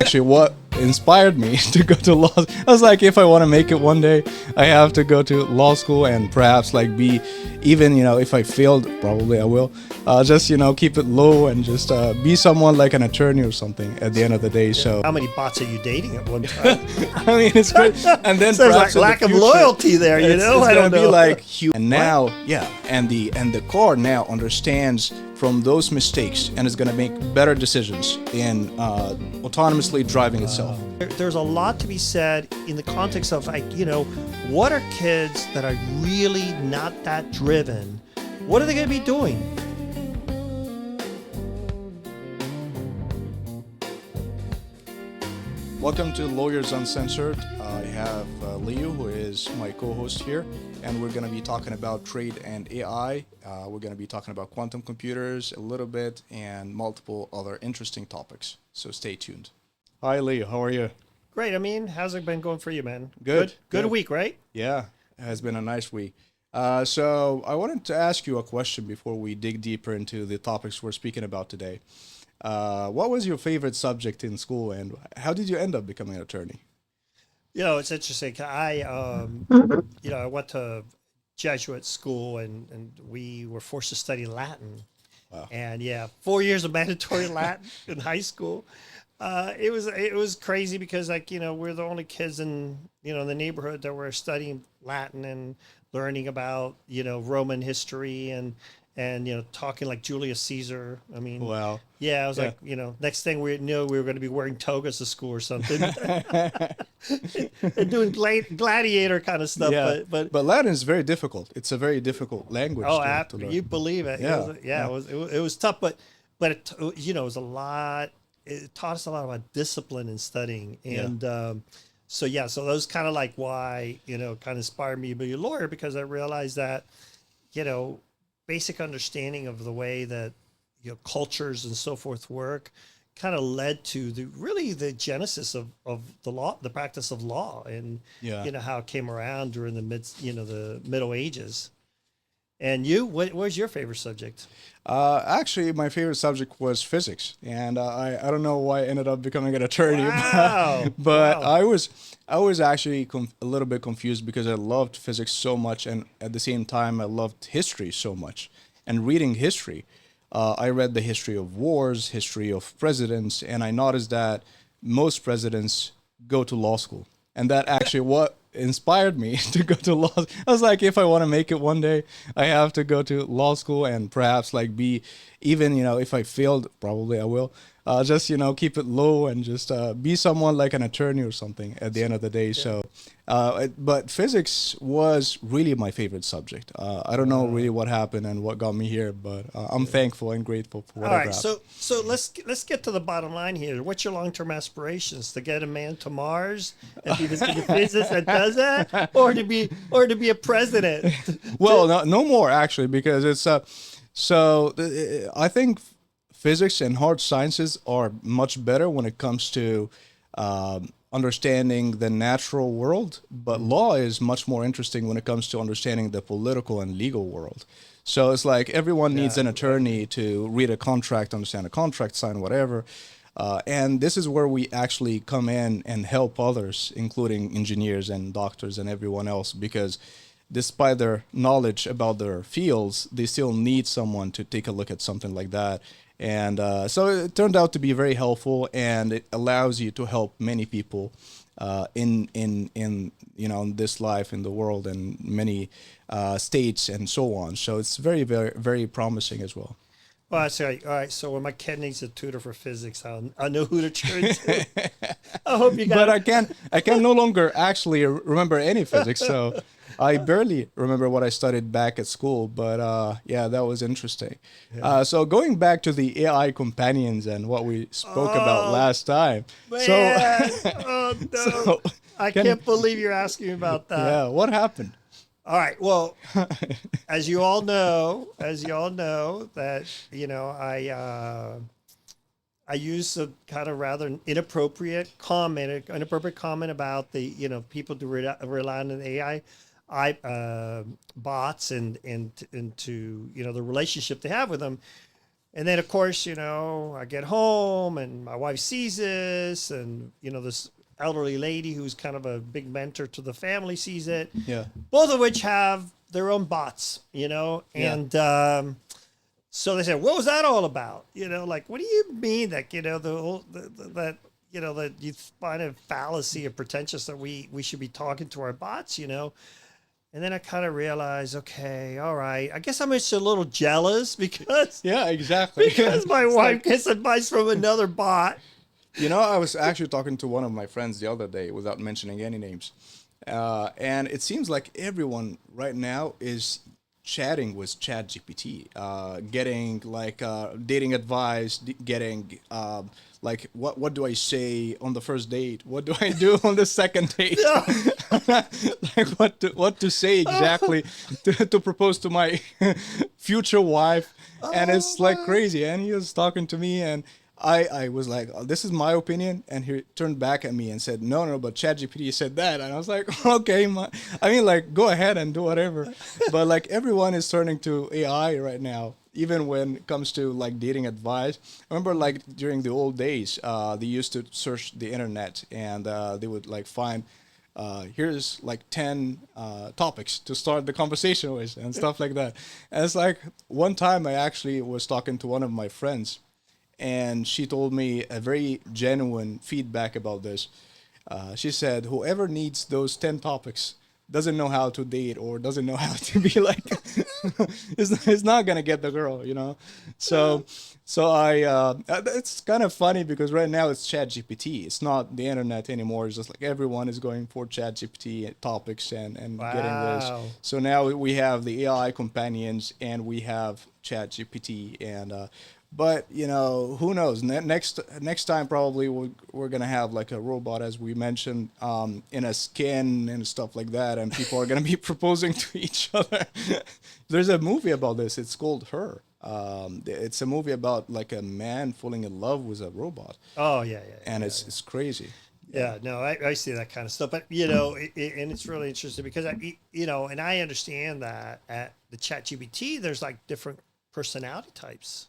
actually what inspired me to go to law. I was like, if I want to make it one day, I have to go to law school and perhaps like be, even, if I failed, probably I will, just, keep it low and just be someone like an attorney or something at the end of the day. So how many bots are you dating at one time? I mean, it's great. And then There's perhaps like lack in the of future, loyalty there, it's I gonna don't be know. like huge. And now, and the car now understands from those mistakes and is gonna make better decisions in autonomously driving itself. There's a lot to be said in the context of like, what are kids that are really not that driven? What are they going to be doing? Welcome to Lawyers Uncensored. I have Leo, who is my co-host here, and we're going to be talking about trade and AI. We're going to be talking about quantum computers a little bit and multiple other interesting topics. So stay tuned. Hi, Leo. How are you? Great. How's it been going for you, man? Good. Good week, right? Yeah, it has been a nice week. So I wanted to ask you a question before we dig deeper into the topics we're speaking about today. What was your favorite subject in school, and how did you end up becoming an attorney? It's interesting. I went to Jesuit school and we were forced to study Latin. Wow. And 4 years of mandatory Latin in high school. It was crazy because we're the only kids in the neighborhood that were studying Latin and learning about Roman history and talking like Julius Caesar. Wow. Yeah, I was like, next thing we knew, we were going to be wearing togas to school or something, and doing gladiator kind of stuff. Yeah. But Latin is very difficult. It's a very difficult language to learn. You believe it? Yeah. It was tough, but it was a lot. It taught us a lot about discipline in studying, and so those kind of like why kind of inspired me to be a lawyer, because I realized that basic understanding of the way that cultures and so forth work kind of led to the genesis of the law, the practice of law, and how it came around during the the Middle Ages. And what was your favorite subject? Actually, my favorite subject was physics, and I don't know why I ended up becoming an attorney. Wow. But Wow. I was actually a little bit confused because I loved physics so much, and at the same time I loved history so much. And reading history, I read the history of wars, history of presidents, and I noticed that most presidents go to law school, and that actually what inspired me to go to law. I was like, if I want to make it one day, I have to go to law school and perhaps like be, even, if I failed, probably I will, just, keep it low and just be someone like an attorney or something at the end of the day. So, but physics was really my favorite subject. I don't know really what happened and what got me here, but I'm thankful and grateful for whatever happened. So let's get to the bottom line here. What's your long-term aspirations? To get a man to Mars and be the physicist that does that, or to be a president? Well, no more actually, because it's I think physics and hard sciences are much better when it comes to understanding the natural world, but law is much more interesting when it comes to understanding the political and legal world. So it's like everyone needs an attorney to read a contract, understand a contract, sign whatever. And this is where we actually come in and help others, including engineers and doctors and everyone else, because despite their knowledge about their fields, they still need someone to take a look at something like that. And so it turned out to be very helpful, and it allows you to help many people in this life, in the world, and many states and so on. So it's very, very, very promising as well. Well, I say, all right. So when my kid needs a tutor for physics, I know who to turn to. I hope you got. But I can no longer actually remember any physics, so I barely remember what I studied back at school. But that was interesting. Yeah. So going back to the AI companions and what we spoke about last time. Man. So, Oh no! I can't believe you're asking me about that. Yeah, what happened? All right. Well, as you all know, that I used a kind of rather inappropriate comment about the people to rely on the AI bots and to the relationship they have with them. And then, of course, I get home and my wife sees this, and, this elderly lady who's kind of a big mentor to the family sees it. Yeah. Both of which have their own bots, and so they said, what was that all about? Like, what do you mean that, that you find a fallacy or pretentious that we should be talking to our bots, And then I kind of realized, okay, all right, I guess I'm just a little jealous because Yeah, exactly. because my wife gets advice from another bot. I was actually talking to one of my friends the other day without mentioning any names. And it seems like everyone right now is chatting with ChatGPT, getting like dating advice, getting like what do I say on the first date? What do I do on the second date? Like what to say exactly to propose to my future wife, and it's like crazy. And he was talking to me, and I was like, oh, this is my opinion, and he turned back at me and said, no, but ChatGPT said that, and I was like, okay, I mean, like, go ahead and do whatever, but like everyone is turning to AI right now, even when it comes to like dating advice. I remember like during the old days, they used to search the internet, and they would like find. Here's like 10 topics to start the conversation with and stuff like that. And it's like one time I actually was talking to one of my friends, and she told me a very genuine feedback about this. She said, whoever needs those 10 topics doesn't know how to date or doesn't know how to be like, is not going to get the girl. So it's kind of funny because right now it's ChatGPT. It's not the internet anymore. It's just like everyone is going for ChatGPT topics and getting those. So now we have the AI companions and we have ChatGPT, and but who knows? Next time probably we're gonna have like a robot, as we mentioned, in a skin and stuff like that, and people are gonna be proposing to each other. There's a movie about this. It's called Her. It's a movie about like a man falling in love with a robot. Oh yeah, and it's crazy. Yeah, no, I see that kind of stuff, but and it's really interesting because and I understand that at the ChatGPT, there's like different personality types.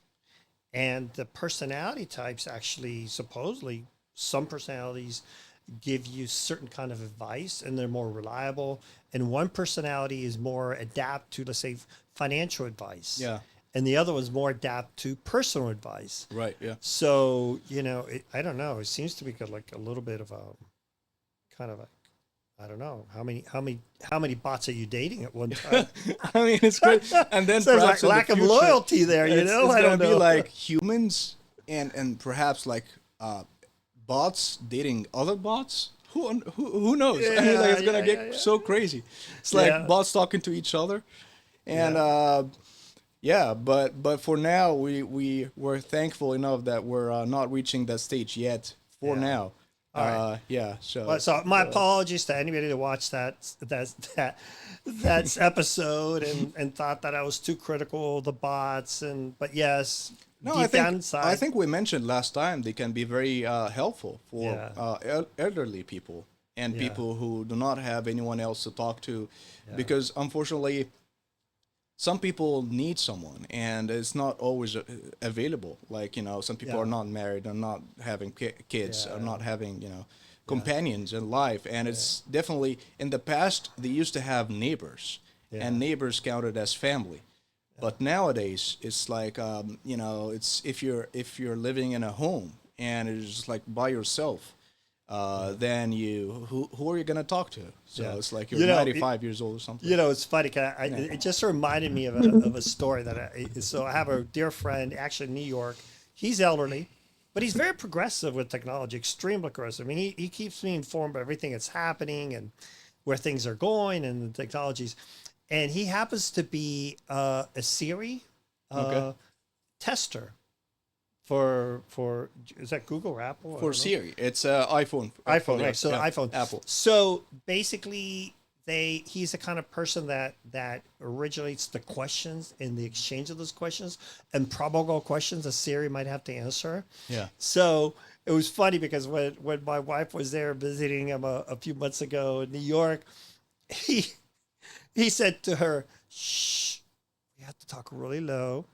And the personality types actually, supposedly, some personalities give you certain kind of advice and they're more reliable. And one personality is more adapt to, let's say, financial advice. Yeah. And the other one's more adapt to personal advice. Right. Yeah. So, I don't know. It seems to be like a little bit of a kind of a, I don't know how many bots are you dating at one time? I mean, it's great. And then so perhaps like lack of loyalty there, it's I don't know. Be like humans and perhaps like bots dating other bots. Who knows? I mean, like, it's gonna get so crazy. It's like bots talking to each other, and but for now we're thankful enough that we're not reaching that stage yet. For now. Right. So my apologies to anybody that watched that episode and thought that I was too critical of the bots, but yes, no, I think we mentioned last time they can be very helpful for elderly people and people who do not have anyone else to talk to, because unfortunately some people need someone and it's not always available. Like, some people are not married and not having kids or not having, companions in life. And it's definitely, in the past, they used to have neighbors and neighbors counted as family. But nowadays it's like, it's if you're living in a home and it's just like by yourself, then who are you gonna talk to? So it's like you're 95 years old or something. It's funny. It just reminded me of a story that I have a dear friend actually in New York. He's elderly, but he's very progressive with technology, extremely progressive. I mean, he keeps me informed of everything that's happening and where things are going and the technologies. And he happens to be a Siri tester. For is that Google or Apple? For Siri, it's iPhone. iPhone, right? So iPhone, Apple. So basically, he's the kind of person that originates the questions and the exchange of those questions and probable questions a Siri might have to answer. Yeah. So it was funny because when my wife was there visiting him a few months ago in New York, he said to her, "Shh, we have to talk really low.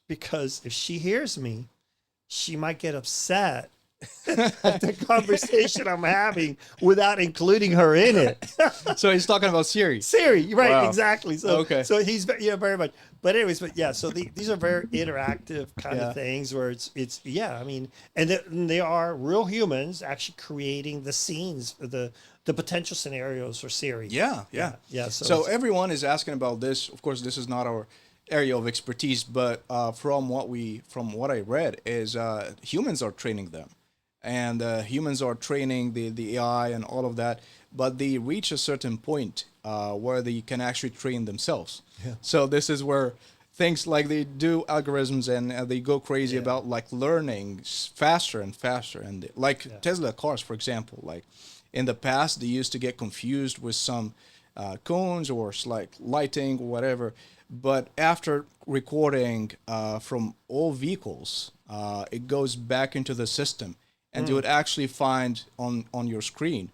because if she hears me, she might get upset at the conversation I'm having without including her in it. So he's talking about Siri. Siri, right? Wow. Exactly. So, Okay. so he's very much. But anyways, but yeah. So these are very interactive kind Yeah. of things where it's yeah. I mean, and they are real humans actually creating the scenes, the potential scenarios for Siri. Yeah. Yeah. So everyone is asking about this. Of course, this is not our area of expertise, but from what I read is humans are training them, and humans are training the AI and all of that. But they reach a certain point where they can actually train themselves. Yeah. So this is where things like they do algorithms and they go crazy Yeah. about like learning faster and faster, and like Yeah. Tesla cars, for example, like in the past they used to get confused with some cones or like lighting or whatever, but after recording from all vehicles, it goes back into the system, and you would actually find on your screen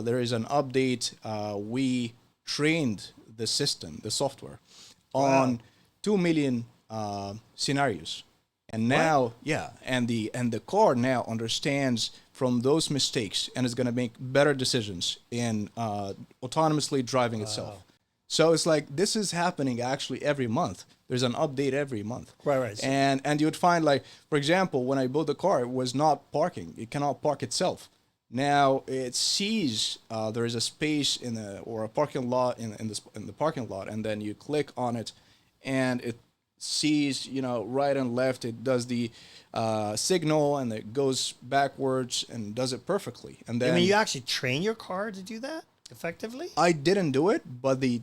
there is an update. We trained the system, the software, on Wow. 2 million scenarios, and now and the car now understands from those mistakes and is going to make better decisions in autonomously driving itself. So it's like this is happening actually every month. There's an update every month. Right. So, And you would find, like, for example, when I built the car, it was not parking. It cannot park itself. Now it sees there is a space in the or a parking lot in the parking lot, and then you click on it, and it sees right and left. It does the signal, and it goes backwards and does it perfectly. And then I mean, you actually train your car to do that effectively. I didn't do it, but the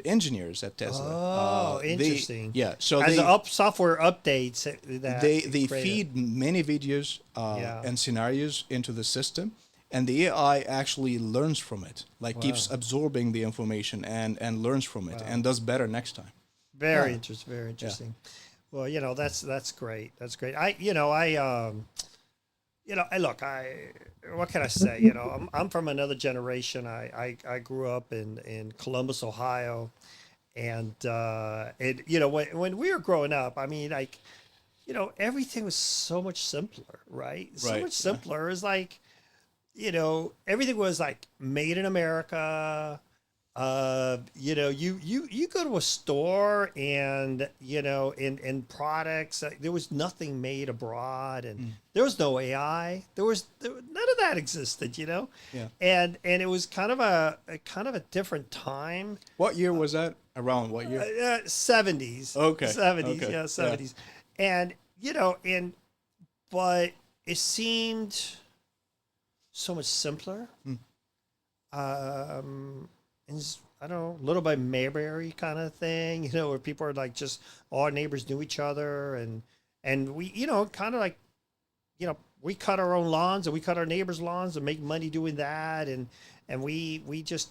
engineers at Tesla. Oh, interesting. So As they the software updates that they create feed many videos and scenarios into the system, and the AI actually learns from it, like keeps absorbing the information and learns from it and does better next time. Very interesting. Very interesting. Well, that's great. That's great. Look, what can I say? I'm from another generation. I grew up in Columbus, Ohio, and when we were growing up, I mean, like, everything was so much simpler, right? So Right. much simpler. It's like, everything was like made in America. You go to a store and in products, there was nothing made abroad, and there was no AI. None of that existed, Yeah. and it was kind of a different time. What year was that? Around what year? 70s. Okay. 70s. Okay. Yeah, 70s. And but it seemed so much simpler. And I don't know, a little bit Mayberry kind of thing, where people are like just all our neighbors knew each other, and we, kind of like, we cut our own lawns and we cut our neighbors' lawns and make money doing that, and we just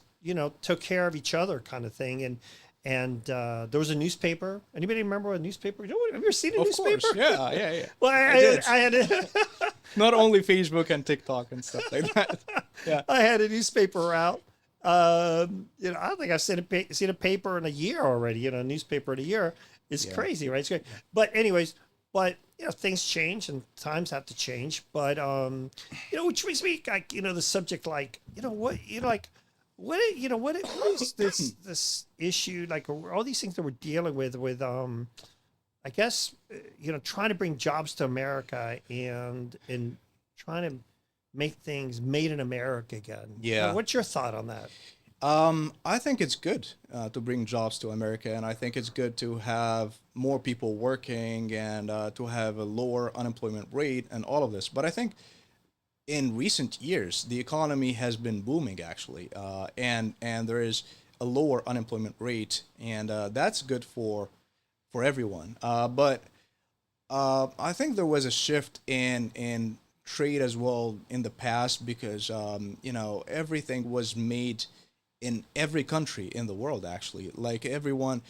took care of each other kind of thing, and there was a newspaper. Anybody remember what a newspaper? Have you ever seen a Of newspaper? course. Yeah. Well, I had Not only Facebook and TikTok and stuff like that. Yeah. I had a newspaper out. I don't think I've seen a paper in a year already. A newspaper in a year is crazy, right? It's great. But anyways, things change and times have to change. But which makes me like the subject, like what is this issue, like all these things that we're dealing with I guess trying to bring jobs to America and trying to make things made in America again. Yeah. What's your thought on that? I think it's good to bring jobs to America, and I think it's good to have more people working and to have a lower unemployment rate and all of this. But I think in recent years, the economy has been booming actually, and there is a lower unemployment rate, and that's good for everyone. But I think there was a shift in trade as well in the past because everything was made in every country in the world actually. Like everyone,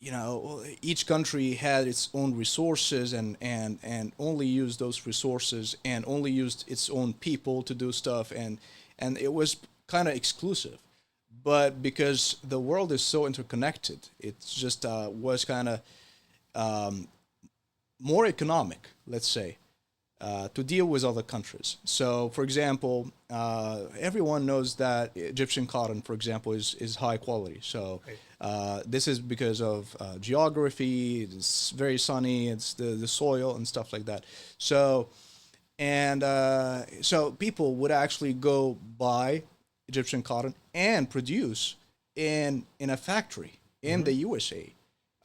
each country had its own resources and only used those resources and only used its own people to do stuff, and it was kind of exclusive. But because the world is so interconnected, it's just was kind of more economic, let's say, to deal with other countries. So, for example, everyone knows that Egyptian cotton, for example, is high quality. So, this is because of geography. It's very sunny. It's the soil and stuff like that. So, so people would actually go buy Egyptian cotton and produce in a factory in the USA,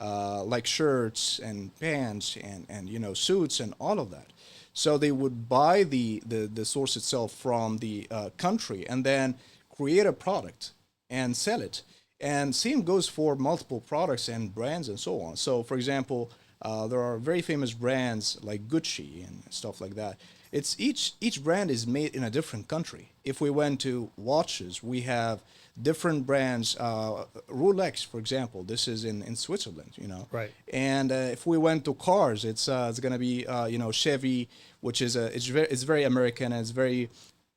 like shirts and pants and suits and all of that. So they would buy the source itself from the country and then create a product and sell it. And same goes for multiple products and brands and so on. So, for example, there are very famous brands like Gucci and stuff like that. It's each brand is made in a different country. If we went to watches, we have different brands. Rolex, for example, this is in Switzerland, Right. And if we went to cars, it's gonna be Chevy, which is it's very American and it's very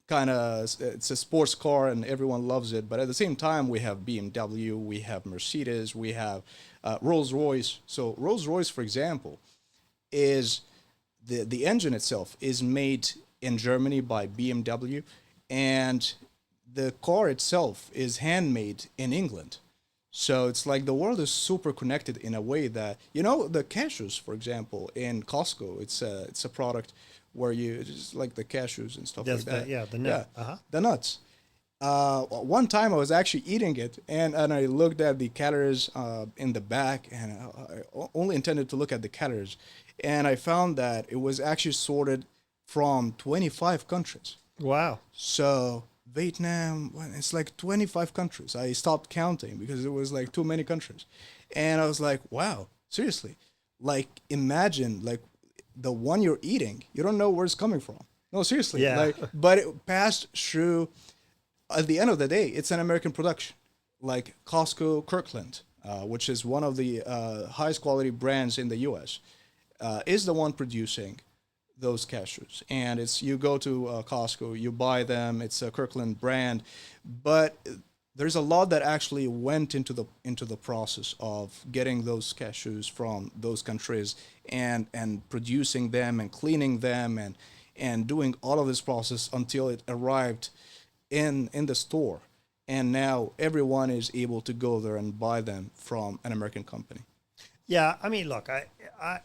kind of it's a sports car and everyone loves it. But at the same time, we have BMW, we have Mercedes, we have Rolls Royce. So Rolls Royce, for example, is the engine itself is made in Germany by BMW, and the car itself is handmade in England. So it's like the world is super connected in a way that the cashews, for example, in Costco, it's a product where you just like the cashews and stuff That's like that. the nut. Uh-huh. The nuts. One time I was actually eating it, and I looked at the calories in the back, and I only intended to look at the calories, and I found that it was actually sorted from 25 countries. Wow. So Vietnam, it's like 25 countries. I stopped counting because it was like too many countries, and I was like, wow, seriously, like imagine like the one you're eating, you don't know where it's coming from. No, seriously, Yeah. like, but it passed through at the end of the day, it's an American production, like Costco Kirkland, which is one of the highest quality brands in the U.S., is the one producing those cashews. And it's you go to Costco, you buy them. It's a Kirkland brand, but there's a lot that actually went into the process of getting those cashews from those countries and producing them and cleaning them and doing all of this process until it arrived in the store, and now everyone is able to go there and buy them from an American company. Yeah. I mean, look, I'm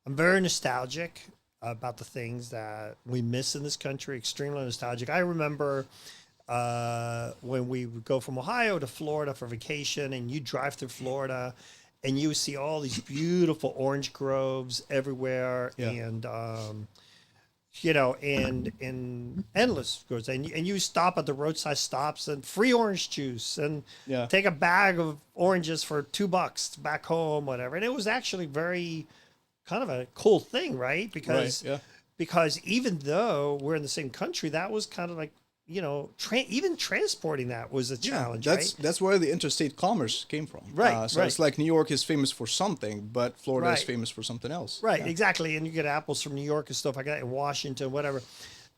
very nostalgic about the things that we miss in this country. Extremely nostalgic. I remember when we would go from Ohio to Florida for vacation, and you drive through Florida, and you see all these beautiful orange groves everywhere, Yeah. and and endless goods, and you stop at the roadside stops and free orange juice, and Yeah. take a bag of oranges for $2 back home, whatever. And it was actually very kind of a cool thing, right? Because Right. Yeah. because even though we're in the same country, that was kind of like even transporting that was a challenge, That's where the interstate commerce came from. Right, So right. it's like New York is famous for something, but Florida is Right. famous for something else. Right, Yeah. exactly. And you get apples from New York and stuff like that, in Washington, whatever.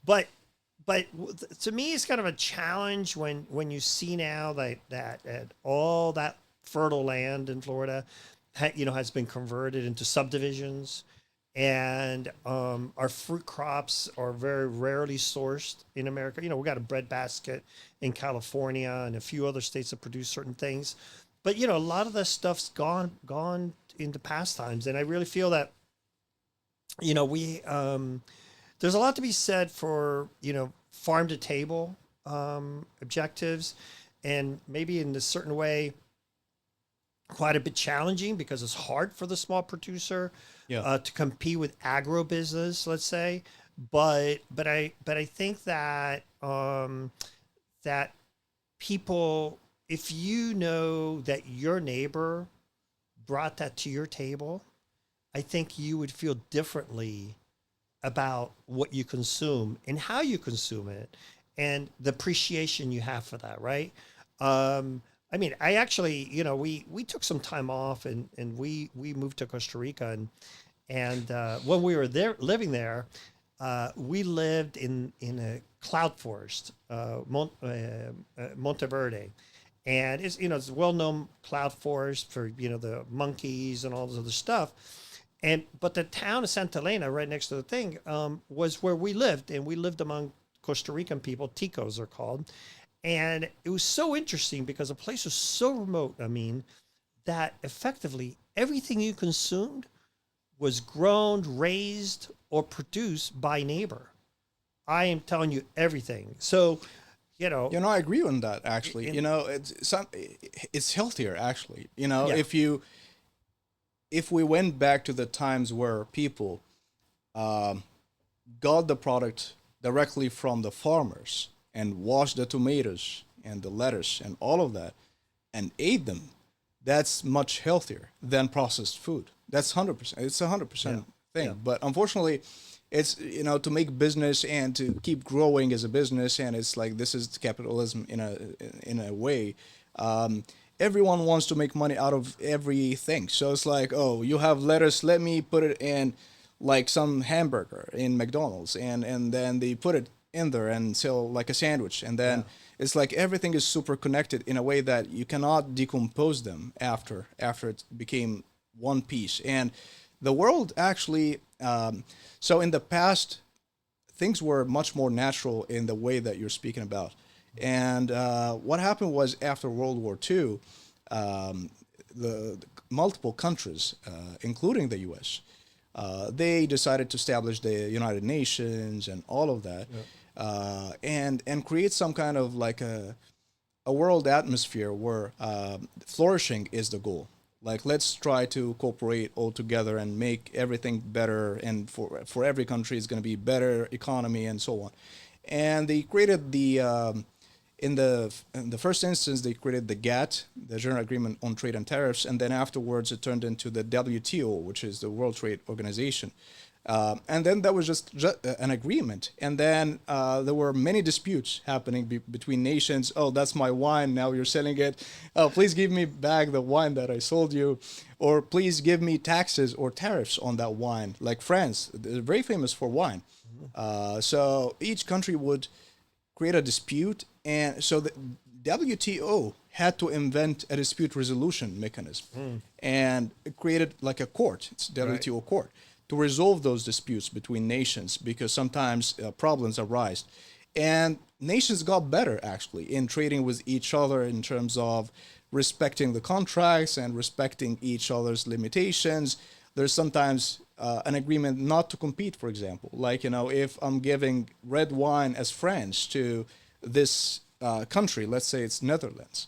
But to me, it's kind of a challenge when you see now that all that fertile land in Florida, has been converted into subdivisions, and our fruit crops are very rarely sourced in America. We got a breadbasket in California and a few other states that produce certain things, but a lot of that stuff's gone into pastimes, and I really feel that we there's a lot to be said for farm to table objectives, and maybe in a certain way quite a bit challenging because it's hard for the small producer Yeah. to compete with agribusiness, let's say. But I think that that people, if you know that your neighbor brought that to your table, I think you would feel differently about what you consume and how you consume it, and the appreciation you have for that, right? I mean, I actually, we took some time off, and we moved to Costa Rica, and when we were there living there, we lived in a cloud forest, Monteverde, and it's a well-known cloud forest for the monkeys and all this other stuff. But the town of Santa Elena, right next to the thing, was where we lived, and we lived among Costa Rican people. Ticos are called, and it was so interesting because the place was so remote. I mean, that effectively everything you consumed was grown, raised, or produced by neighbor. I am telling you everything. So, I agree on that actually. It's healthier actually. Yeah. If we went back to the times where people got the product directly from the farmers and washed the tomatoes and the lettuce and all of that and ate them, that's much healthier than processed food. That's 100%. It's 100% thing. Yeah. But unfortunately, it's to make business and to keep growing as a business, and it's like this is capitalism in a way. Everyone wants to make money out of everything. So it's like, oh, you have lettuce, let me put it in like some hamburger in McDonald's, and then they put it in there and sell like a sandwich, and then it's like everything is super connected in a way that you cannot decompose them after it became one piece. And the world actually, so in the past, things were much more natural in the way that you're speaking about. And what happened was after World War II, the multiple countries, including the U.S., they decided to establish the United Nations and all of that, and create some kind of like a world atmosphere where flourishing is the goal. Like, let's try to cooperate all together and make everything better, and for every country it's going to be better economy and so on. And they created in the first instance, they created the GATT, the General Agreement on Trade and Tariffs, and then afterwards it turned into the WTO, which is the World Trade Organization. And then that was just an agreement. And then there were many disputes happening between nations. Oh, that's my wine. Now you're selling it. Oh, please give me back the wine that I sold you. Or please give me taxes or tariffs on that wine. Like France, they're very famous for wine. So each country would create a dispute. And so the WTO had to invent a dispute resolution mechanism and it created like a court. It's WTO court to resolve those disputes between nations, because sometimes problems arise. And nations got better actually in trading with each other in terms of respecting the contracts and respecting each other's limitations. There's sometimes an agreement not to compete, for example. Like, if I'm giving red wine as France to this country, let's say it's Netherlands,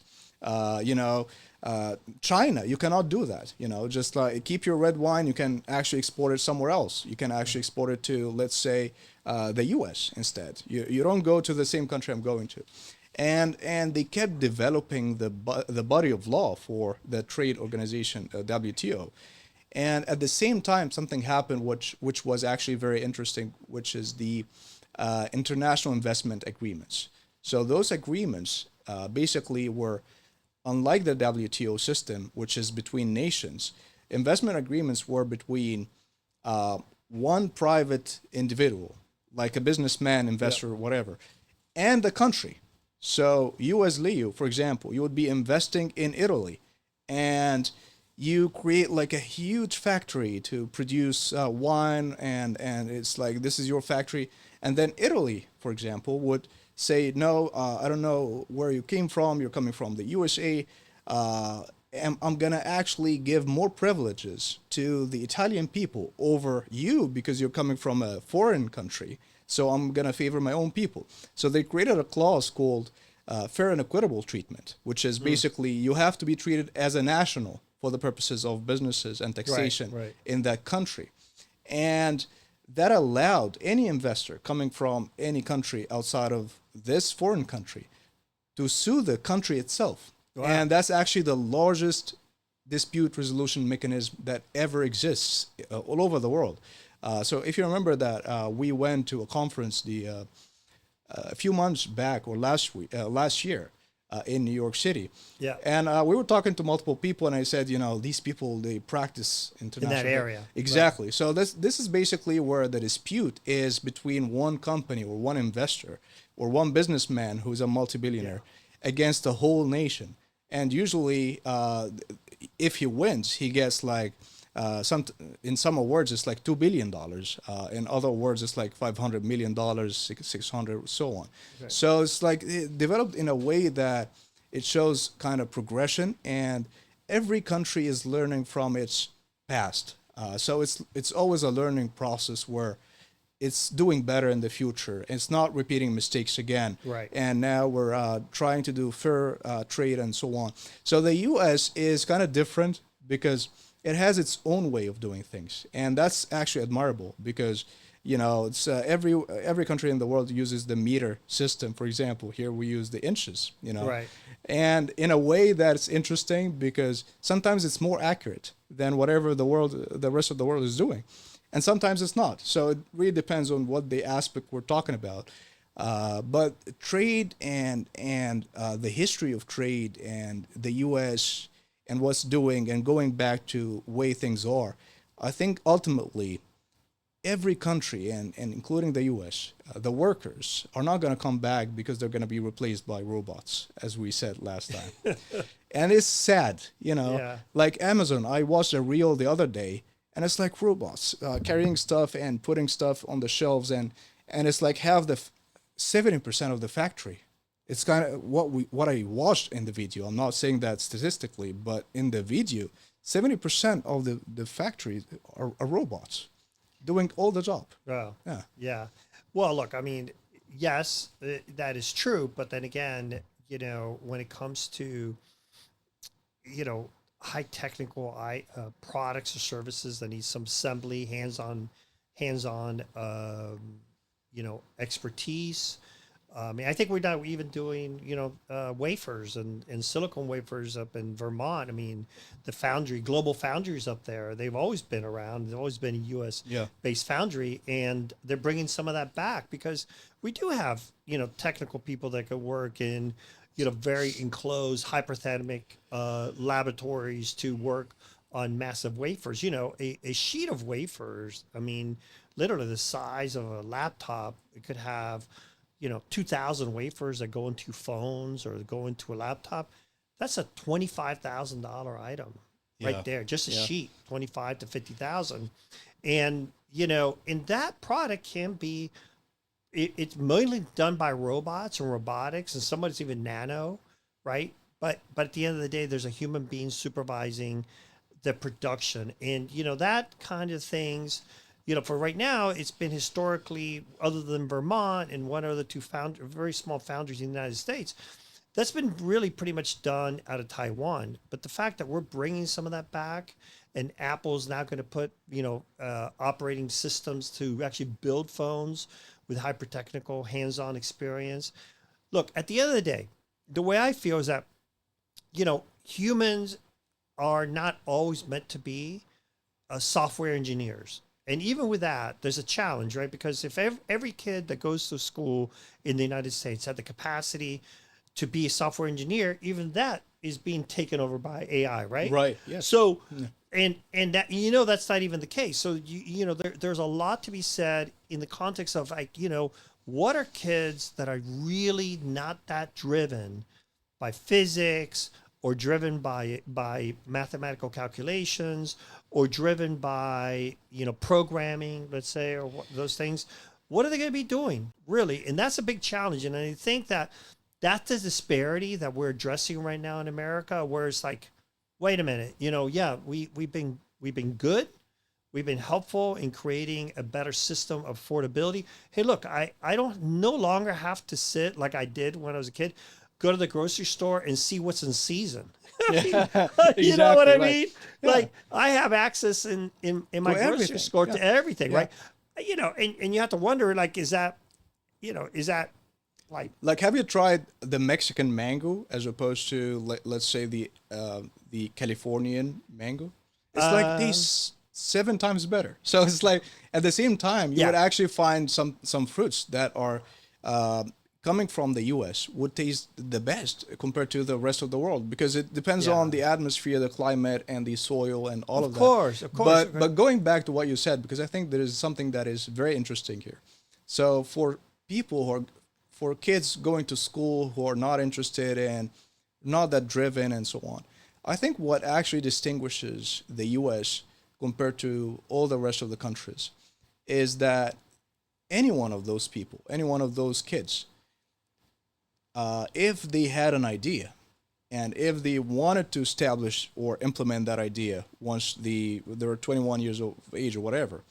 China, you cannot do that. Just like keep your red wine, you can actually export it somewhere else. You can actually export it to, let's say, the U.S. instead. You don't go to the same country I'm going to. And they kept developing the body of law for the trade organization, WTO. And at the same time, something happened which was actually very interesting, which is the international investment agreements. So those agreements basically were, unlike the WTO system, which is between nations, investment agreements were between one private individual, like a businessman, investor, whatever, and the country. So you as Leo, for example, you would be investing in Italy, and you create like a huge factory to produce wine, and it's like, this is your factory. And then Italy, for example, would say, no, I don't know where you came from. You're coming from the USA. And I'm going to actually give more privileges to the Italian people over you because you're coming from a foreign country. So I'm going to favor my own people. So they created a clause called fair and equitable treatment, which is basically you have to be treated as a national for the purposes of businesses and taxation in that country. And that allowed any investor coming from any country outside of this foreign country to sue the country itself. Wow. And that's actually the largest dispute resolution mechanism that ever exists all over the world. So if you remember that we went to a conference a few months back or last year in New York City. Yeah. And we were talking to multiple people, and I said, these people, they practice international. In that area. Exactly. Right. So this is basically where the dispute is between one company or one investor or one businessman who's a multi-billionaire against the whole nation. and usually if he wins, he gets like some in some awards it's like $2 billion. In other awards it's like $500 million, 600, so on. Right. So it's like developed in a way that it shows kind of progression, and every country is learning from its past. So it's always a learning process where it's doing better in the future. It's not repeating mistakes again. Right. And now we're trying to do fair trade and so on. So the U.S. is kind of different because it has its own way of doing things, and that's actually admirable because it's every country in the world uses the meter system. For example, here we use the inches. Right. And in a way that's interesting because sometimes it's more accurate than whatever the rest of the world is doing, and sometimes it's not. So it really depends on what the aspect we're talking about. But trade and the history of trade and the U.S. and what's doing and going back to way things are, I think ultimately every country and including the U.S., the workers are not going to come back because they're going to be replaced by robots, as we said last time. And it's sad, Yeah. like Amazon. I watched a reel the other day, and it's like robots carrying stuff and putting stuff on the shelves, and it's like half 70% of the factory. It's kind of what I watched in the video. I'm not saying that statistically, but in the video, 70% of the factories are robots doing all the job. Oh, Yeah. yeah. Well, look, I mean, yes, that is true. But then again, when it comes to, high technical products or services that need some assembly, hands-on, expertise. I mean, I think we're not even doing, wafers and silicon wafers up in Vermont. I mean, global foundries up there, they've always been around. They've always been a U.S. Yeah. based foundry, and they're bringing some of that back because we do have, technical people that could work in, very enclosed, hyperthermic laboratories to work on massive wafers. A sheet of wafers, I mean, literally the size of a laptop, it could have 2,000 wafers that go into phones or go into a laptop. That's a $25,000 item right there, just a sheet, 25 to 50,000. And, and that product can be, it's mainly done by robots and robotics, and some of it's even nano, right? But at the end of the day, there's a human being supervising the production. And, that kind of things, for right now, it's been historically, other than Vermont and one other two very small foundries in the United States, that's been really pretty much done out of Taiwan. But the fact that we're bringing some of that back, and Apple's now going to put, operating systems to actually build phones with hyper-technical, hands-on experience. Look, at the end of the day, the way I feel is that, humans are not always meant to be software engineers. And even with that, there's a challenge, right? Because if every kid that goes to school in the United States had the capacity to be a software engineer, even that is being taken over by AI, right? Right. Yes. So, and that, that's not even the case. So, there's a lot to be said in the context of like, what are kids that are really not that driven by physics or driven by mathematical calculations or driven by, programming, let's say, or those things. What are they going to be doing, really? And that's a big challenge. And I think that's the disparity that we're addressing right now in America, where it's like, wait a minute, we've been good. We've been helpful in creating a better system of affordability. Hey, look, I don't no longer have to sit like I did when I was a kid, go to the grocery store and see what's in season. You know what I mean? Yeah. Like I have access in my grocery store to everything, right? And you have to wonder, like, is that like have you tried the Mexican mango as opposed to let's say the Californian mango? It's like these 7 times better. So it's like at the same time you would actually find some fruits that are coming from the U.S. would taste the best compared to the rest of the world because it depends on the atmosphere, the climate, and the soil, and all of that. Of course. But going back to what you said, because I think there is something that is very interesting here. So for people for kids going to school who are not interested in not that driven and so on. I think what actually distinguishes the US compared to all the rest of the countries is that any one of those people, any one of those kids, if they had an idea and if they wanted to establish or implement that idea once they're 21 years of age or whatever,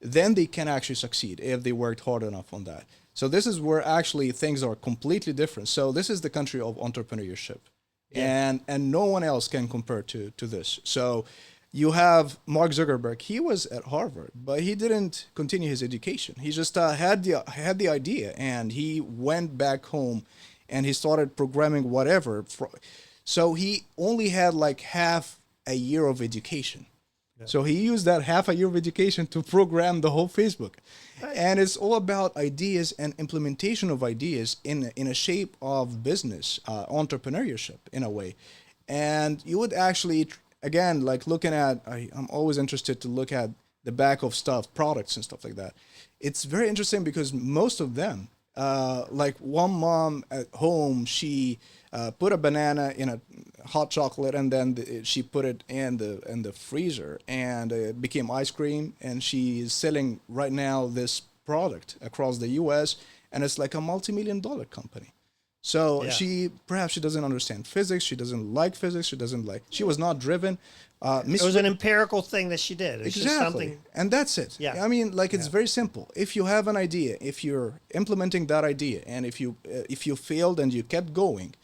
then they can actually succeed if they worked hard enough on that. So this is where actually things are completely different. So this is the country of entrepreneurship, and no one else can compare to this. So you have Mark Zuckerberg. He was at Harvard, but he didn't continue his education. He just had the idea, and he went back home, and he started programming whatever. So he only had like half a year of education. So he used that half a year of education to program the whole Facebook. Right. And it's all about ideas and implementation of ideas in a shape of business, entrepreneurship in a way. And you would actually, again, like looking at, I'm always interested to look at the back of stuff, products and stuff like that. It's very interesting because most of them, like one mom at home, she put a banana in a hot chocolate, and then she put it in the freezer, and it became ice cream. And she is selling right now this product across the U.S., and it's like a multi-million-dollar company. So she doesn't understand physics. She doesn't like physics. She was not driven. It was an empirical thing that she did. It's exactly. Just something. And that's it. Yeah. I mean, like, it's very simple. If you have an idea, if you're implementing that idea, and if you failed and you kept going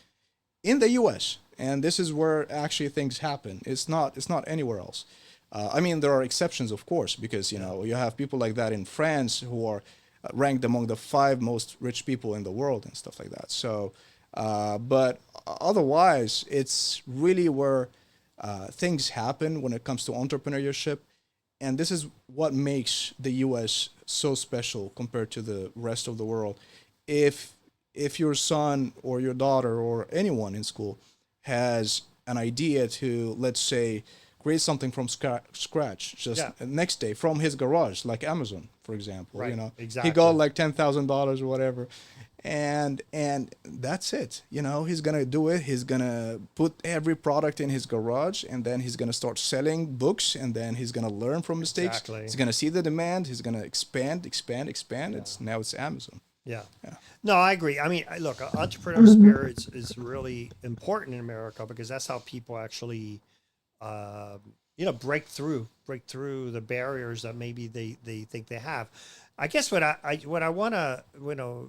in the U.S., and this is where actually things happen. It's not anywhere else. I mean, there are exceptions, of course, because you have people like that in France who are ranked among the 5 most rich people in the world and stuff like that. So, but otherwise, it's really where things happen when it comes to entrepreneurship, and this is what makes the U.S. so special compared to the rest of the world. If your son or your daughter or anyone in school has an idea to, let's say, create something from scratch, just next day from his garage, like Amazon, for example, exactly. He got like $10,000 or whatever, and that's it. He's gonna do it. He's gonna put every product in his garage, and then he's gonna start selling books, and then he's gonna learn from mistakes. Exactly. He's gonna see the demand. He's gonna expand. Yeah. It's Amazon. Yeah. No, I agree. I mean, look, entrepreneurial spirit is really important in America because that's how people actually, break through the barriers that maybe they think they have. I guess what I want to,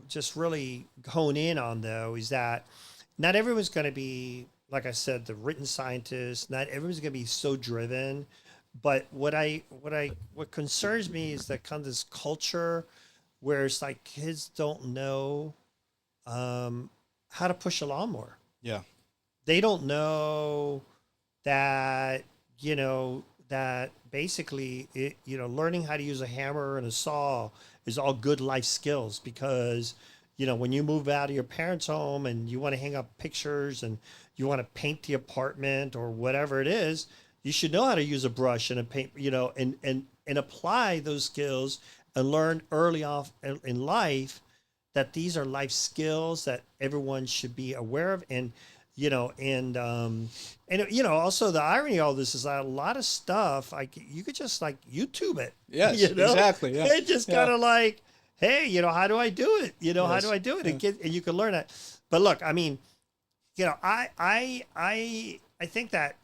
just really hone in on though is that not everyone's going to be, like I said, the written scientist. Not everyone's going to be so driven. But what concerns me is that kind of this culture where it's like kids don't know how to push a lawnmower. Yeah. They don't know that, that basically, learning how to use a hammer and a saw is all good life skills because, when you move out of your parents' home and you want to hang up pictures and you want to paint the apartment or whatever it is, you should know how to use a brush and a paint, and apply those skills and learn early off in life that these are life skills that everyone should be aware of. And, also the irony of all this is that a lot of stuff, you could just like YouTube it. Yes, exactly. Yeah. It's just kind of like, hey, how do I do it? How do I do it? Yeah. And you can learn it. But look, I mean, I think that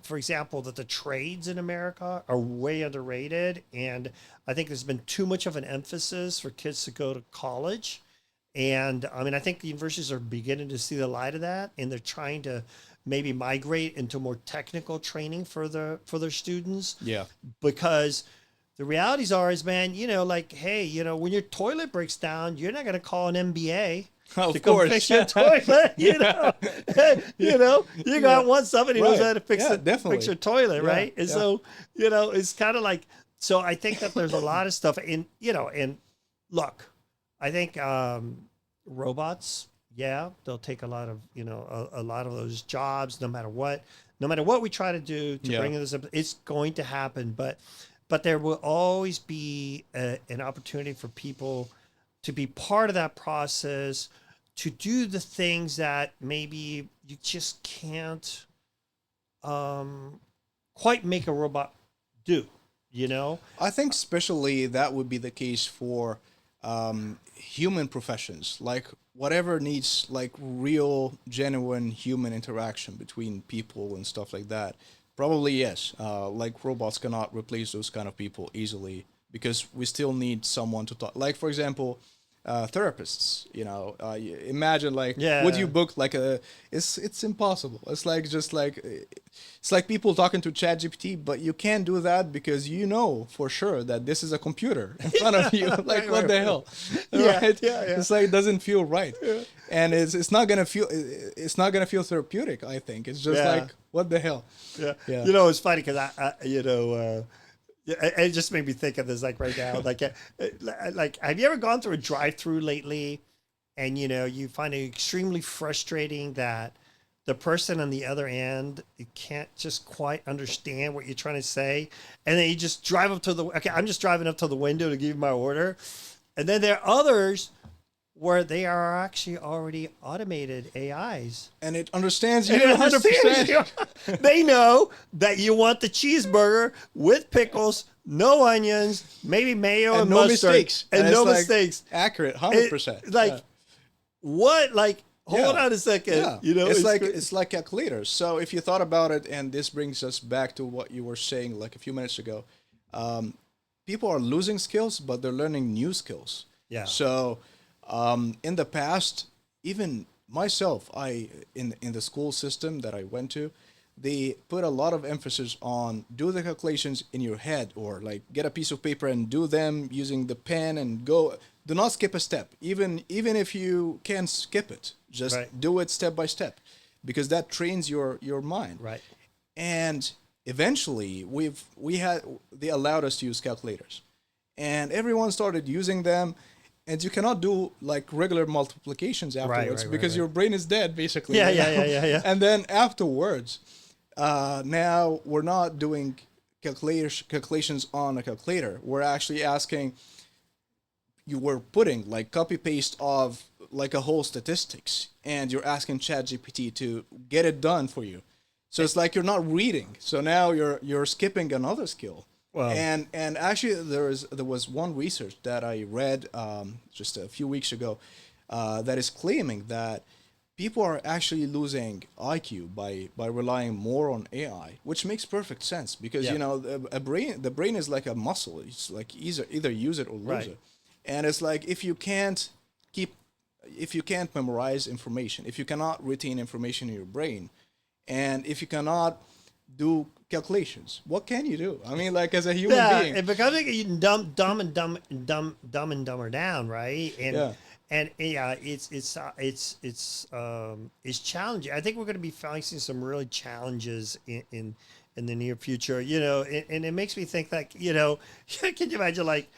for example, that the trades in America are way underrated. And I think there's been too much of an emphasis for kids to go to college. And I mean, I think the universities are beginning to see the light of that. And they're trying to maybe migrate into more technical training for their students. Yeah. Because the realities are, man, like, hey, when your toilet breaks down, you're not going to call an MBA. Of course, fix your toilet. You got one somebody who knows how to fix your toilet, right? And so it's kind of like, so I think that there's a lot of stuff, and look, I think robots, they'll take a lot of a lot of those jobs, no matter what we try to do to bring this up, it's going to happen, but there will always be an opportunity for people to be part of that process, to do the things that maybe you just can't quite make a robot do, you know? I think especially that would be the case for human professions, like whatever needs like real, genuine human interaction between people and stuff like that. Probably yes. Like robots cannot replace those kind of people easily because we still need someone to talk. Like for example, therapists. Imagine like would you Yeah. book like a? It's impossible. It's like just like it's like people talking to ChatGPT, but you can't do that because you know for sure that this is a computer in front of you. Like what the hell, Yeah, right? yeah, yeah. It's like it doesn't feel right, and it's not gonna feel therapeutic. I think it's just Yeah. like what the hell. Yeah. Yeah. You know, it's funny because it just made me think of this like right now. Like, have you ever gone through a drive-through lately, and you find it extremely frustrating that the person on the other end can't just quite understand what you're trying to say, and then you just drive up to the okay. I'm just driving up to the window to give you my order, and then there are others where they are actually already automated AIs. And it understands you And it 100%. understands. They know that you want the cheeseburger with pickles, no onions, maybe mayo and no mustard, mistakes. and And no it's like mistakes. Accurate, It- 100%. like Yeah. what? Like hold Yeah. on a second. Yeah, It's like cra- it's like calculators. So if you thought about it, and this brings us back to what you were saying like a few minutes ago, people are losing skills, but they're learning new skills. Yeah. So in the past, even myself, I in the school system that I went to, they put a lot of emphasis on do the calculations in your head or like get a piece of paper and do them using the pen and go. Do not skip a step, even if you can skip it. Just Right. do it step by step, because that trains your mind. Right. And eventually, they allowed us to use calculators, and everyone started using them. And you cannot do like regular multiplications afterwards right, because right. your brain is dead, basically. Yeah, you yeah, know? yeah. And then afterwards, now we're not doing calculations on a calculator. We're actually asking, you were putting like copy paste of like a whole statistics, and you're asking ChatGPT to get it done for you. So it's like you're not reading. So now you're skipping another skill. Wow. And actually there was one research that I read just a few weeks ago that is claiming that people are actually losing IQ by relying more on AI, which makes perfect sense because Yeah. the brain is like a muscle. It's like either use it or lose Right. it. And it's like if you can't memorize information, if you cannot retain information in your brain, and if you cannot do calculations, what can you do? I mean, like as a human Yeah, being. it becomes like you dumb and dumber down, right? And Yeah. and yeah, it's challenging. I think we're going to be facing some really challenges in the near future. And it makes me think like can you imagine like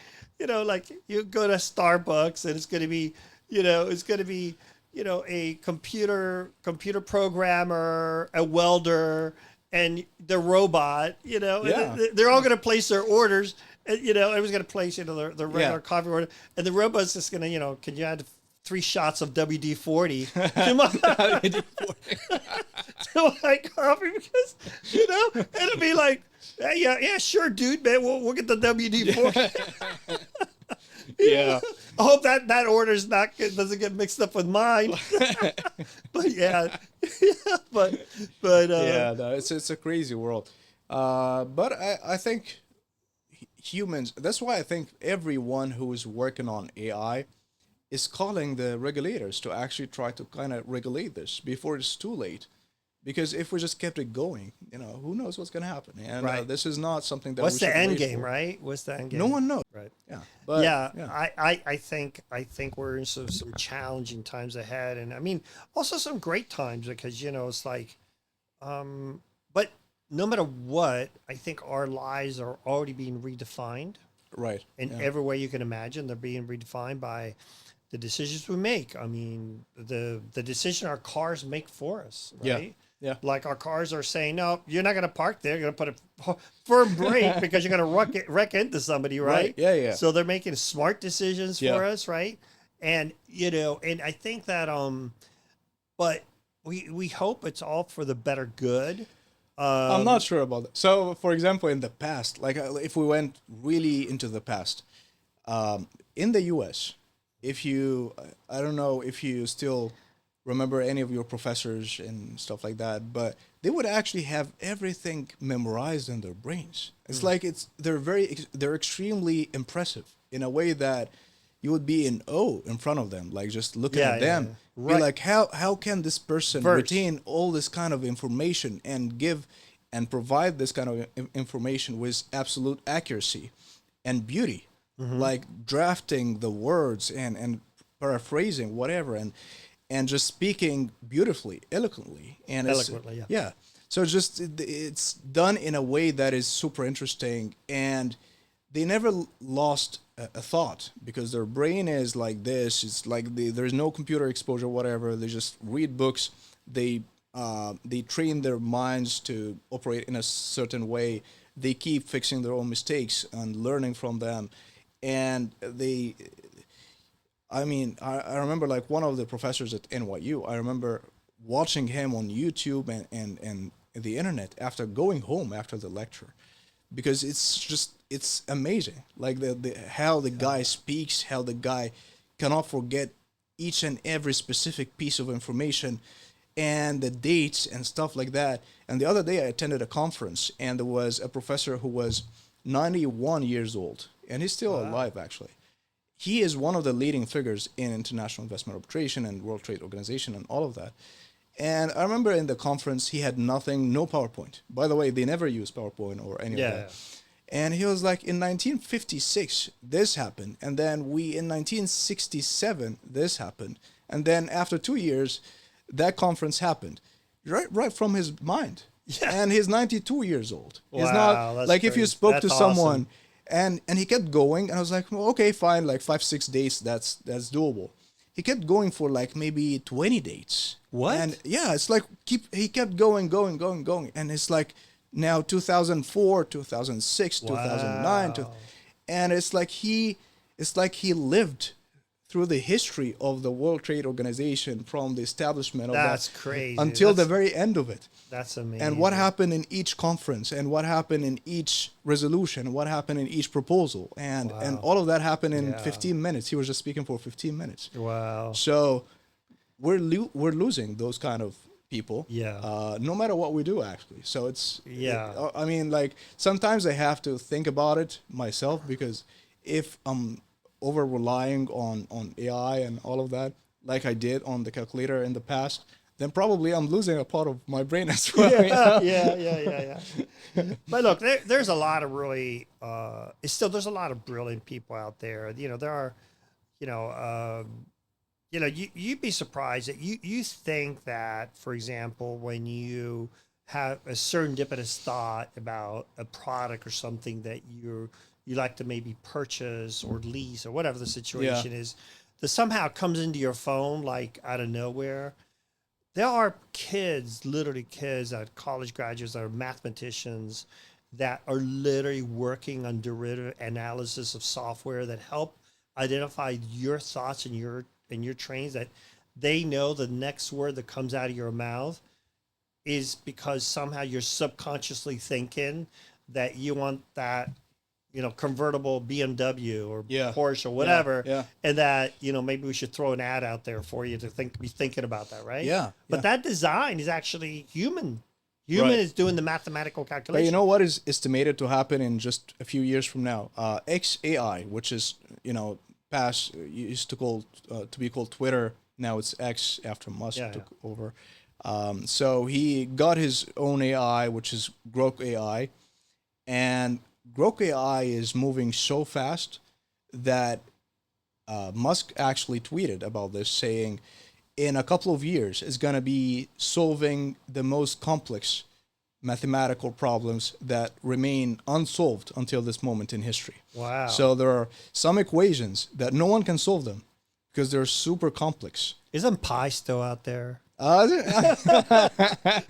like you go to Starbucks and it's going to be a computer programmer, a welder, and the robot, Yeah. and they're all going to place their orders. And, everyone's going to place, their regular Yeah. coffee order, and the robot's just going to, can you add 3 shots of WD-40 to my coffee? Because, it'll be like, yeah, sure, dude, man, we'll get the WD-40. Yeah. I hope that order's doesn't get mixed up with mine. But yeah, but Yeah, no, it's a crazy world. But I think humans. That's why I think everyone who is working on AI is calling the regulators to actually try to kind of regulate this before it's too late. Because if we just kept it going, who knows what's going to happen? And Right. this is not something that what's we the should end wait game, for. right? What's the end game? No one knows. Right. Yeah. But Yeah, I think we're in some challenging times ahead, and I mean also some great times because it's like, but no matter what, I think our lives are already being redefined Right. in Yeah. every way you can imagine. They're being redefined by the decisions we make. I mean, the decision our cars make for us, Yeah. right? Yeah. Like our cars are saying, no, you're not going to park there. You're going to put a firm brake because you're going to wreck into somebody, right? Right. Yeah, yeah. So they're making smart decisions Yeah. for us, right? And and I think that but we hope it's all for the better good. I'm not sure about that. So, for example, in the past, like if we went really into the past, in the U.S., if you, I don't know if you still remember any of your professors and stuff like that, but they would actually have everything memorized in their brains. It's like they're extremely impressive in a way that you would be in awe in front of them, like just looking Yeah, at yeah, them, yeah. be Right. like, how can this person Verse. retain all this kind of information and give and provide this kind of information with absolute accuracy and beauty, like drafting the words and paraphrasing whatever and just speaking beautifully, eloquently, and Eloquently, yeah. yeah. So it's done in a way that is super interesting, and they never lost a thought because their brain is like this. It's like there's no computer exposure, whatever. They just read books. They train their minds to operate in a certain way. They keep fixing their own mistakes and learning from them, and I remember like one of the professors at NYU. I remember watching him on YouTube and the internet after going home after the lecture, because it's amazing. Like the how the guy speaks, how the guy cannot forget each and every specific piece of information and the dates and stuff like that. And the other day I attended a conference and there was a professor who was 91 years old and he's still alive actually. He is one of the leading figures in international investment arbitration and World Trade Organization and all of that. And I remember in the conference, he had nothing, no PowerPoint. By the way, they never use PowerPoint or any of Yeah. that. And he was like, in 1956, this happened. And then in 1967, this happened. And then after 2 years, that conference happened. Right from his mind. Yeah. And he's 92 years old. He's Wow, not that's like if you crazy. spoke That's to awesome. someone and he kept going and I was like, well, okay, fine, like 5-6 days, that's doable. He kept going for like maybe 20 dates. What? And yeah, it's like he kept going, and it's like now 2004, 2006, 2009, Wow. and it's like he lived through the history of the World Trade Organization from the establishment of That's that crazy. until the That's- very end of it. That's amazing. And what happened in each conference, and what happened in each resolution, what happened in each proposal, and all of that happened in Yeah. 15 minutes. He was just speaking for 15 minutes. Wow. So we're losing those kind of people. Yeah. No matter what we do, actually. So Yeah. I mean, like sometimes I have to think about it myself because if I'm over relying on AI and all of that, like I did on the calculator in the past, then probably I'm losing a part of my brain as well. you know? Yeah. But look, there's a lot of really, there's a lot of brilliant people out there. There are, you'd be surprised that you think that, for example, when you have a serendipitous thought about a product or something that you like to maybe purchase or lease or whatever the situation is, that somehow comes into your phone like out of nowhere. There are kids, literally kids, college graduates that are mathematicians that are literally working on derivative analysis of software that help identify your thoughts and your trains, that they know the next word that comes out of your mouth is because somehow you're subconsciously thinking that you want that convertible BMW or Porsche or whatever, and that maybe we should throw an ad out there for you to be thinking about that, right? But that design is actually human. Human is doing the mathematical calculation. But you know what is estimated to happen in just a few years from now? XAI, which is past used to be called Twitter. Now it's X after Musk took over. So he got his own AI, which is Grok AI, and Grok AI is moving so fast that Musk actually tweeted about this, saying in a couple of years it's going to be solving the most complex mathematical problems that remain unsolved until this moment in history. Wow. So there are some equations that no one can solve them because they're super complex. Isn't pi still out there? I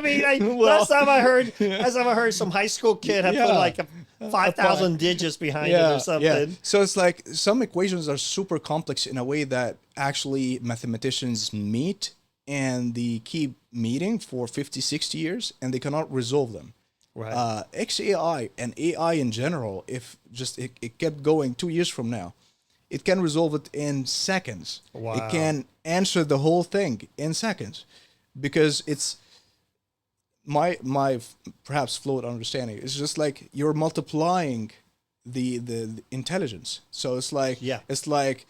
mean, Well, last time I heard some high school kid had put yeah. like 5,000 digits behind it or Yeah, yeah. something. So it's like some equations are super complex in a way that actually mathematicians meet and they keep meeting for 50, 60 years and they cannot resolve them. Right. XAI and AI in general, if just it kept going 2 years from now, it can resolve it in seconds. It Wow. can answer the whole thing in seconds because it's my perhaps flawed understanding. It's just like you're multiplying the intelligence. So Yeah. it's like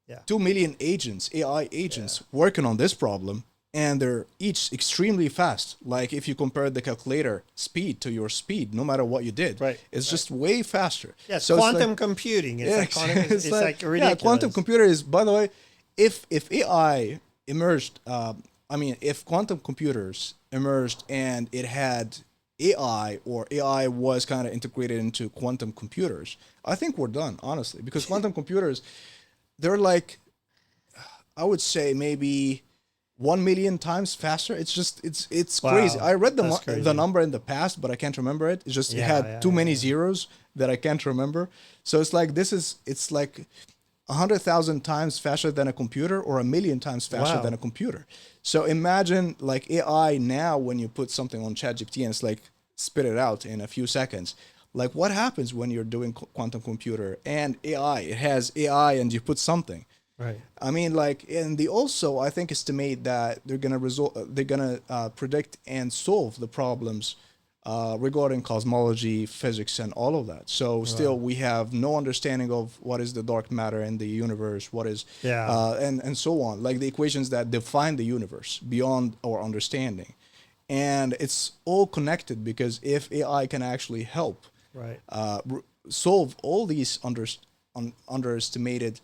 Yeah. 2 million agents, AI agents, working on this problem, and they're each extremely fast. Like if you compare the calculator speed to your speed, no matter what you did, Right. it's just way faster. Yeah. It's So it's quantum like, computing. It's yeah, like quantum. It's like yeah, quantum ridiculous. computer is, by the way, if AI emerged, I mean, if quantum computers emerged and it had AI or AI was kind of integrated into quantum computers, I think we're done, honestly, because quantum computers, they're like, I would say maybe 1 million times faster. It's just it's crazy. Wow. I read That's the crazy. number in the past, but I can't remember it. It's just it Yeah. had Yeah. too Yeah. many Yeah. zeros that I can't remember. So it's like it's like 100,000 times faster than a computer or 1 million times faster than Wow. a computer. So imagine like AI now when you put something on ChatGPT and it's like spit it out in a few seconds. Like what happens when you're doing quantum computer and AI? It has AI and you put something. Right. I mean, like, and they also, I think, estimate that they're gonna predict and solve the problems regarding cosmology, physics, and all of that. So still, Wow. we have no understanding of what is the dark matter in the universe, what is, Yeah. and so on, like the equations that define the universe beyond our understanding. And it's all connected because if AI can actually help Right. solve all these underestimated,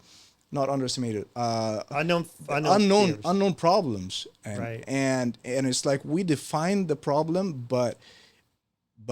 not underestimated, Unknown fears. unknown problems, Right. and it's like we define the problem, but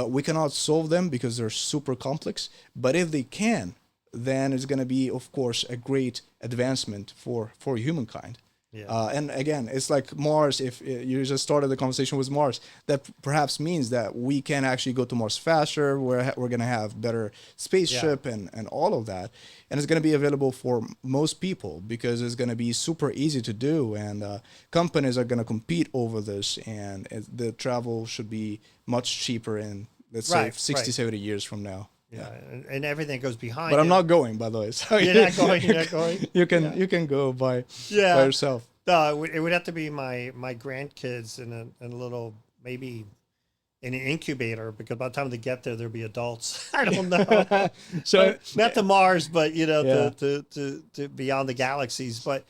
we cannot solve them because they're super complex. But if they can, then it's going to be, of course, a great advancement for humankind. Yeah. And again, it's like Mars. If you just started the conversation with Mars, that perhaps means that we can actually go to Mars faster. We're going to have better Yeah. spaceship and all of that. And it's going to be available for most people because it's going to be super easy to do. And companies are going to compete over this. And the travel should be much cheaper in, let's say, Right. 60, Right. 70 years from now. Yeah. And everything goes behind But I'm it. not going, by the way. So You're not going. You're not going. Yeah. you can go by Yeah. yourself. No, it would have to be my grandkids in a little, maybe in an incubator, because by the time they get there, they'll be adults. I don't know. So Not to Mars, but yeah. to beyond the galaxies. But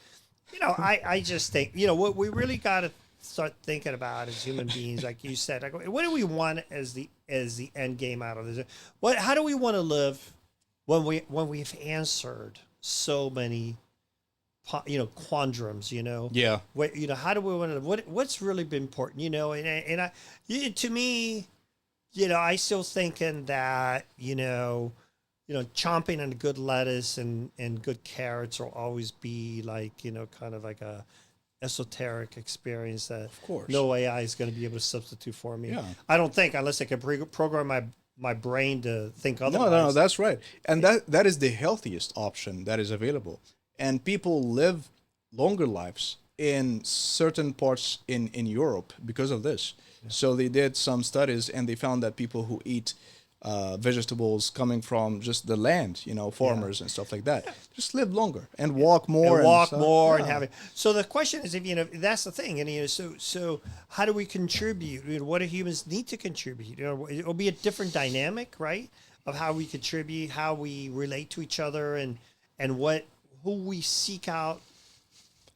I just think what we really got to start thinking about as human beings, like you said, like, what do we want as the end game out of this? How do we want to live when we've answered so many quandaries, Yeah. what, how do we want to, what's really been important, and to me, I still thinking that, chomping on good lettuce and good carrots will always be like, kind of like a esoteric experience that Of course. no AI is going to be able to substitute for me. Yeah. I don't think, unless I can program my brain to think No, otherwise. no, that's right. And that is the healthiest option that is available. And people live longer lives in certain parts in Europe because of this. So they did some studies and they found that people who eat vegetables coming from just the land, farmers and stuff like that, just live longer and walk more And walk stuff. more and Yeah. have it. So the question is, if that's the thing, and so how do we contribute? What do humans need to contribute? It'll be a different dynamic, right? Of how we contribute, how we relate to each other, and who we seek out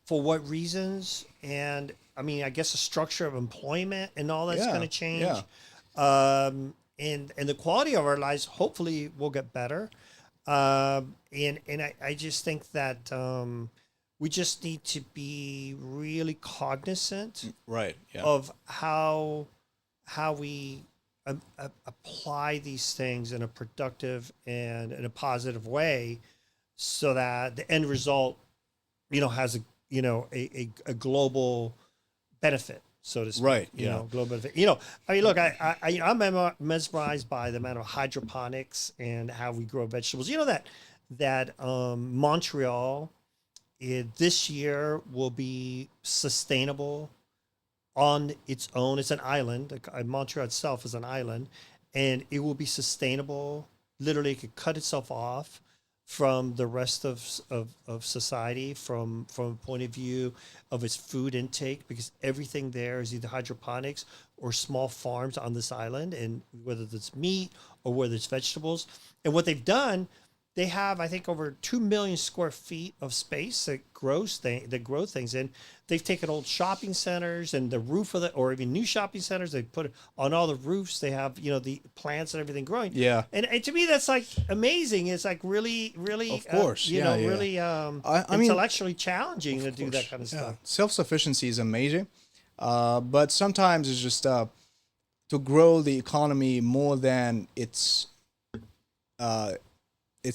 for what reasons, and I mean, I guess the structure of employment and all that's Yeah, going to change. yeah. And the quality of our lives hopefully will get better. And I just think that we just need to be really cognizant Right. Yeah. of how we apply these things in a productive and in a positive way, so that the end result, has a global benefit, so to speak. Right, yeah. Global benefit. I mean, look, I'm mesmerized by the amount of hydroponics and how we grow vegetables. You know that Montreal this year will be sustainable on its own. It's an island. Montreal itself is an island, and it will be sustainable. Literally, it could cut itself off from the rest of society from a point of view of its food intake, because everything there is either hydroponics or small farms on this island, and whether it's meat or whether it's vegetables. And what they've done, they have, I think, over 2 million square feet of space that grow things. And they've taken old shopping centers and the roof of or even new shopping centers. They put it on all the roofs. They have, the plants and everything growing. Yeah. And to me, that's like amazing. It's like really, really, Of course. really I mean, intellectually challenging to do that kind of stuff. Self-sufficiency is amazing, but sometimes it's just to grow the economy more than it's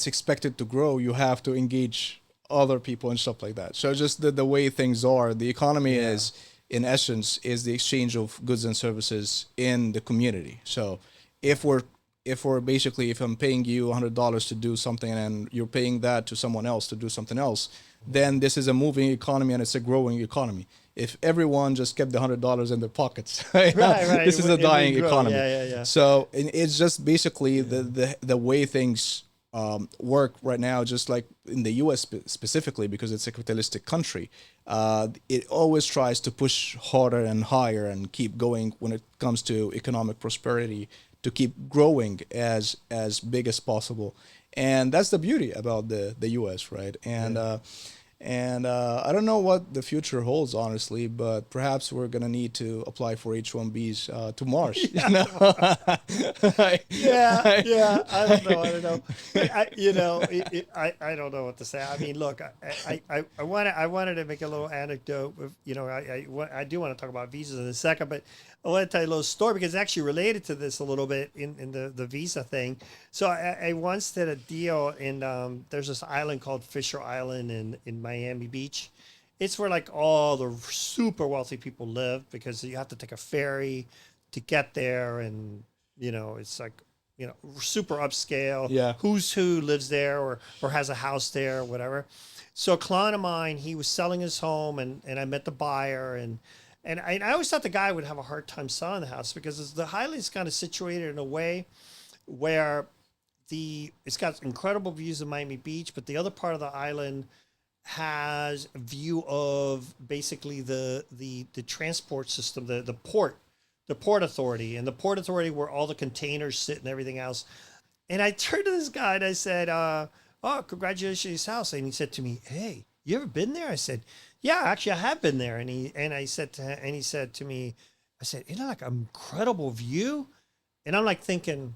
expected to grow. You have to engage other people and stuff like that. So just the way things are, the economy is, in essence, is the exchange of goods and services in the community. So if I'm paying you $100 to do something and you're paying that to someone else to do something else, then this is a moving economy and it's a growing economy. If everyone just kept the $100 in their pockets, right. This is a dying economy. Yeah. So it's just basically the way things work right now, just like in the U.S. Specifically, because it's a capitalistic country. It always tries to push harder and higher and keep going when it comes to economic prosperity, to keep growing as big as possible. And that's the beauty about the U.S., right? And I don't know what the future holds, honestly, but perhaps we're going to need to apply for H-1Bs to Mars. Yeah. I don't know. I don't know what to say. I mean, look, I wanted to make a little anecdote. I do want to talk about visas in a second, but I want to tell you a little story because it's actually related to this a little bit in the visa thing. So I once did a deal in there's this island called Fisher Island in Miami Beach. It's where like all the super wealthy people live, because you have to take a ferry to get there, and it's like super upscale. Yeah. Who's who lives there or has a house there or whatever. So a client of mine, he was selling his home, and I met the buyer, and I always thought the guy would have a hard time selling the house because the island is kind of situated in a way where it's got incredible views of Miami Beach, but the other part of the island has a view of basically the transport system, the port authority, and the port authority where all the containers sit and everything else. And I turned to this guy and I said, "Oh, congratulations on his house." And he said to me, "Hey, you ever been there?" I said, "Yeah, actually I have been there." And he said to me, I said, "Isn't that like an incredible view?" And I'm like thinking,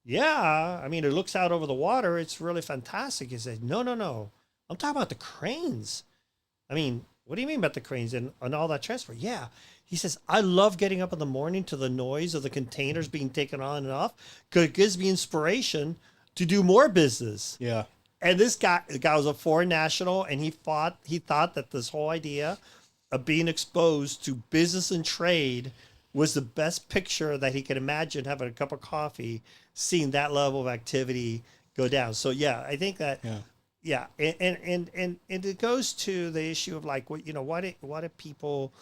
"Yeah, I mean, it looks out over the water. It's really fantastic." He said, No. I'm talking about the cranes. I mean, what do you mean about the cranes and all that transport?" Yeah. He says, "I love getting up in the morning to the noise of the containers being taken on and off because it gives me inspiration to do more business." Yeah. And the guy was a foreign national, and he thought that this whole idea of being exposed to business and trade was the best picture that he could imagine, having a cup of coffee, seeing that level of activity go down. So yeah, I think that and it goes to the issue of like what do people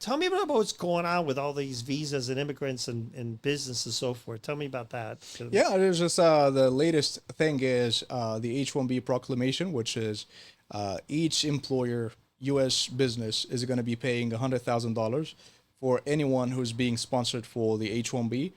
tell me about what's going on with all these visas and immigrants and business and so forth. Tell me about that. Yeah, there's just the latest thing is the H-1B proclamation, which is each employer, U.S. business, is going to be paying $100,000 for anyone who's being sponsored for the H-1B.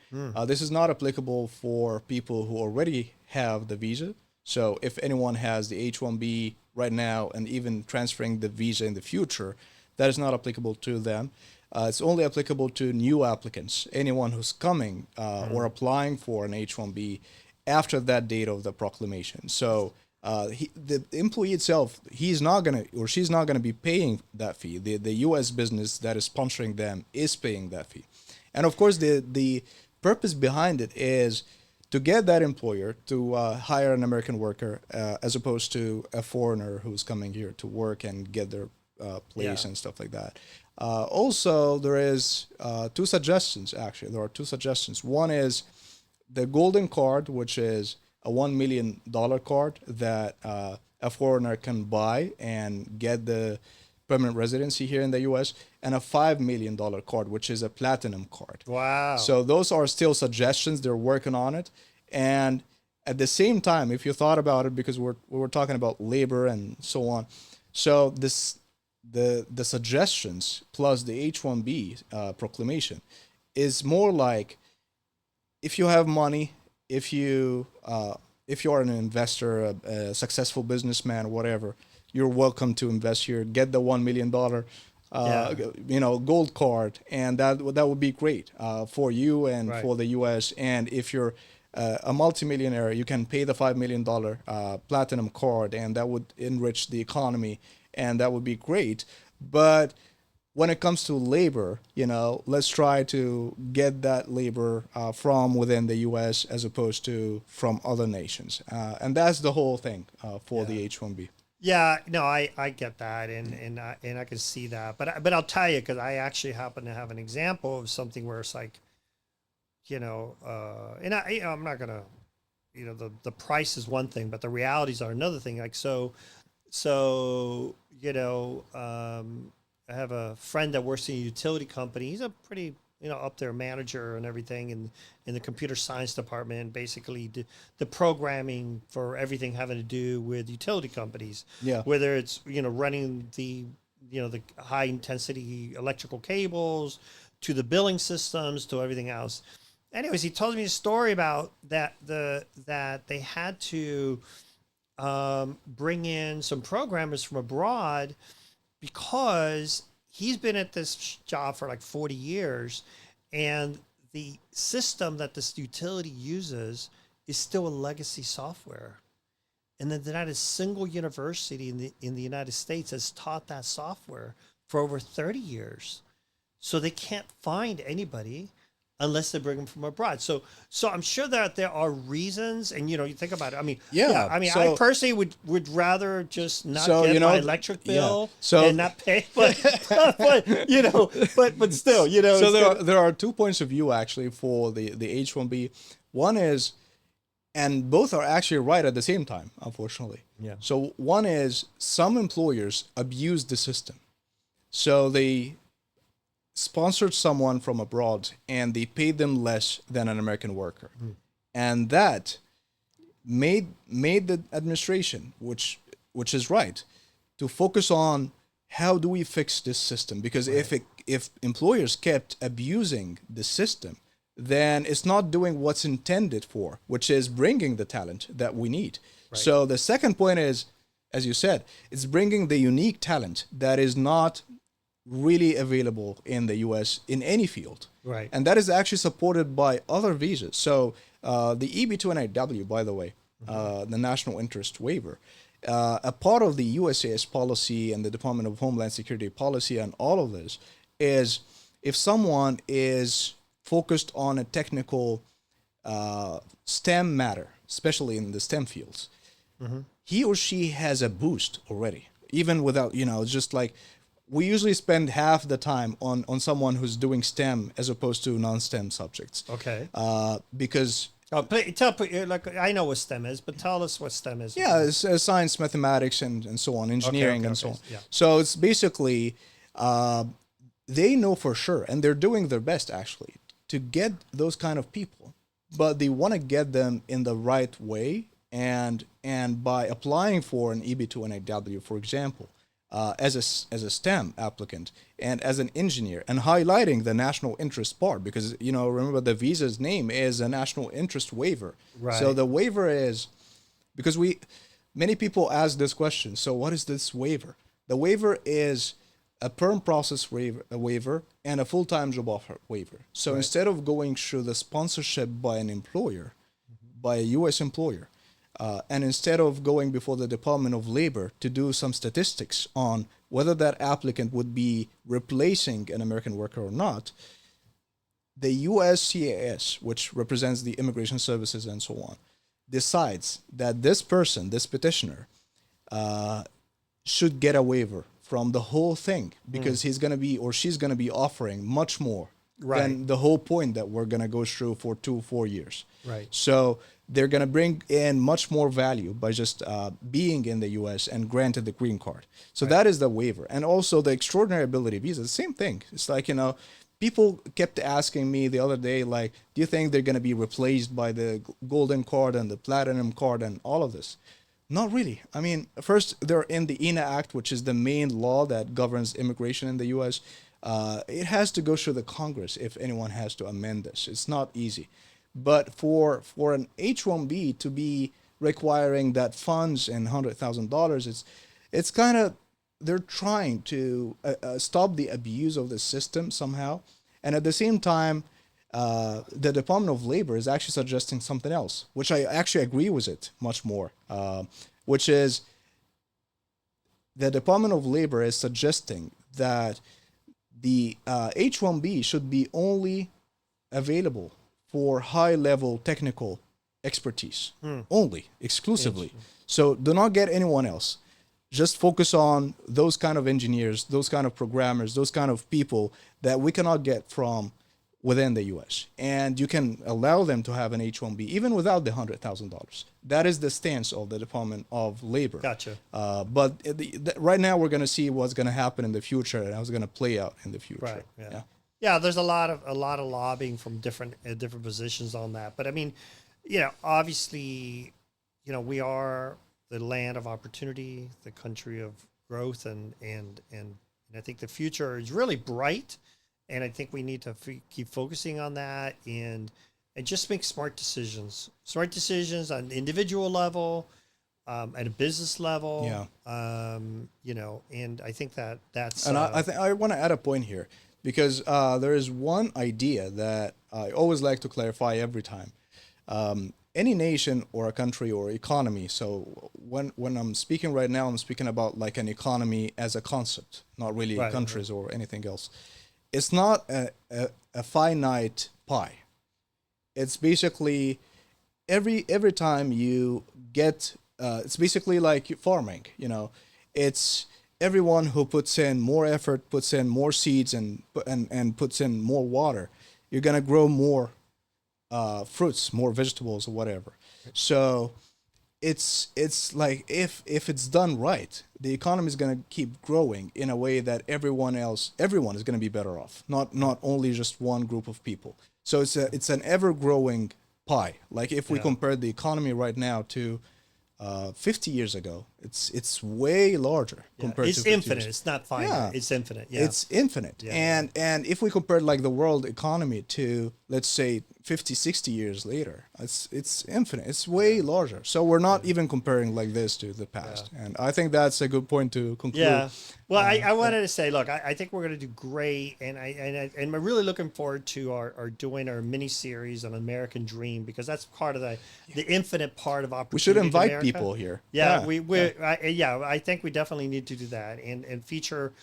This is not applicable for people who already have the visa. So if anyone has the H-1B right now and even transferring the visa in the future, that is not applicable to them. It's only applicable to new applicants, anyone who's coming or applying for an H-1B after that date of the proclamation. So the employee itself, he's not gonna or she's not gonna be paying that fee. The U.S. business that is sponsoring them is paying that fee, and of course the purpose behind it is to get that employer to hire an American worker as opposed to a foreigner who's coming here to work and get their place Yeah. and stuff like that. Also, there is two suggestions, actually. There are two suggestions. One is the golden card, which is a $1 million card that a foreigner can buy and get the permanent residency here in the US, and a $5 million card, which is a platinum card. Wow. So those are still suggestions. They're working on it. And at the same time, if you thought about it, because we're talking about labor and so on, so the suggestions plus the H-1B proclamation is more like, if you have money, if you are an investor, a successful businessman, whatever, you're welcome to invest here. Get the $1 million, gold card, and that would be great for you and Right. for the U.S. And if you're a multimillionaire, you can pay the $5 million platinum card, and that would enrich the economy, and that would be great. But when it comes to labor, let's try to get that labor from within the U.S. as opposed to from other nations, and that's the whole thing for the H-1B. Yeah, no, I get that, and I can see that, but I'll tell you, because I actually happen to have an example of something where it's like, and I'm not gonna, the price is one thing, but the realities are another thing. Like I have a friend that works in a utility company. He's a pretty, up there manager and everything in the computer science department, basically the programming for everything having to do with utility companies. Yeah. Whether it's, running the high intensity electrical cables to the billing systems to everything else. Anyways, he told me a story about that they had to bring in some programmers from abroad, because he's been at this job for like 40 years, and the system that this utility uses is still a legacy software. And then not a single university in the United States has taught that software for over 30 years. So they can't find anybody unless they bring them from abroad. So I'm sure that there are reasons, and you think about it. I mean, I personally would rather just not get my electric bill and not pay, but still, So there are 2 points of view actually for the H-1B. One is, and both are actually right at the same time, unfortunately. Yeah. So one is, some employers abuse the system. So they sponsored someone from abroad and they paid them less than an American worker. And that made the administration, which is right, to focus on how do we fix this system, because if employers kept abusing the system, then it's not doing what's intended for, which is bringing the talent that we need. Right. So the second point is, as you said, it's bringing the unique talent that is not really available in the U.S. in any field. Right. And that is actually supported by other visas. So the EB-290W, by the way, the national interest waiver, a part of the USAS policy and the Department of Homeland Security policy and all of this is, if someone is focused on a technical STEM matter, especially in the STEM fields, he or she has a boost already, even without, just like, we usually spend half the time on someone who's doing STEM as opposed to non-STEM subjects. Okay. Because... I know what STEM is, but tell us what STEM is. Yeah, it's science, mathematics, and so on, engineering, and so on. Yeah. So it's basically, they know for sure, and they're doing their best, actually, to get those kind of people. But they want to get them in the right way, and by applying for an EB-290W, for example, as a STEM applicant and as an engineer, and highlighting the national interest part, because remember, the visa's name is a national interest waiver. Right. So the waiver is, because many people ask this question, so what is this waiver? The waiver is a perm process waiver and a full-time job offer waiver. So instead of going through the sponsorship by an employer, by a U.S. employer, and instead of going before the Department of Labor to do some statistics on whether that applicant would be replacing an American worker or not, the USCIS, which represents the immigration services and so on, decides that this person, this petitioner, should get a waiver from the whole thing because he's going to be or she's going to be offering much more than the whole point that we're going to go through for 4 years. Right. So they're going to bring in much more value by just being in the U.S. and granted the green card. So that is the waiver. And also the extraordinary ability visa, the same thing. It's like, people kept asking me the other day, like, do you think they're going to be replaced by the golden card and the platinum card and all of this? Not really. I mean, first, they're in the INA Act, which is the main law that governs immigration in the U.S. It has to go through the Congress if anyone has to amend this. It's not easy. But for an H-1B to be requiring that funds and $100,000, it's kind of, they're trying to stop the abuse of the system somehow. And at the same time, the Department of Labor is actually suggesting something else, which I actually agree with it much more, which is the Department of Labor is suggesting that the H-1B should be only available for high-level technical expertise, only, exclusively. So do not get anyone else. Just focus on those kind of engineers, those kind of programmers, those kind of people that we cannot get from within the U.S. And you can allow them to have an H-1B even without the $100,000. That is the stance of the Department of Labor. Gotcha. But right now we're going to see what's going to happen in the future and how it's going to play out in the future. Right. Yeah. Yeah. There's a lot of lobbying from different positions on that. But I mean, obviously, we are the land of opportunity, the country of growth, and I think the future is really bright. And I think we need to keep focusing on that and just make smart decisions on the individual level, at a business level. Yeah. And I think that's. And I want to add a point here because there is one idea that I always like to clarify every time. Any nation or a country or economy. So when I'm speaking right now, I'm speaking about like an economy as a concept, not really countries or anything else. It's not a finite pie. It's basically every time you get, it's basically like farming, it's everyone who puts in more effort, puts in more seeds and puts in more water, you're going to grow more fruits, more vegetables or whatever. So it's like if it's done right, the economy is going to keep growing in a way that everyone is going to be better off, not only just one group of people. So it's an ever growing pie. Like if we compare the economy right now to 50 years ago, it's way larger compared to 50 it's infinite. years. It's not finite. Yeah. It's infinite. Yeah. It's infinite. Yeah. And if we compare like the world economy to, let's say, 50, 60 years later, it's infinite. It's way larger. So we're not even comparing like this to the past. And I think that's a good point to conclude. Yeah. Well, I wanted to say, look, I think we're going to do great, and I'm really looking forward to our doing our mini series on American Dream, because that's part of the infinite part of opportunity. We should invite America. people here. Yeah, I think we definitely need to do that and feature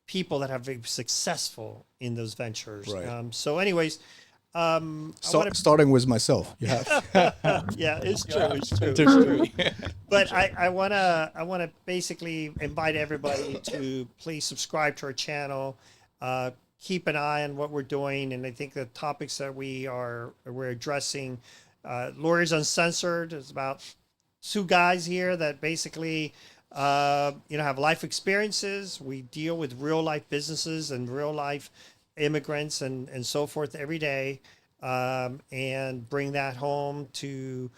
people that have been successful in those ventures. Right. So, anyways. Starting with myself, you have. Yeah, it's true. It's true. But I wanna basically invite everybody to please subscribe to our channel, keep an eye on what we're doing, and I think the topics that we're addressing, Lawyers Uncensored is about two guys here that basically have life experiences. We deal with real life businesses and real life immigrants and so forth every day, and bring that home to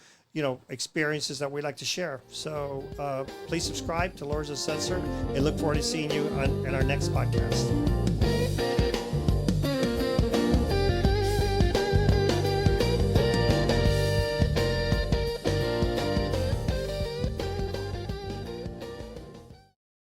experiences that we like to share. So please subscribe to Lawyers Uncensored and look forward to seeing you in our next podcast.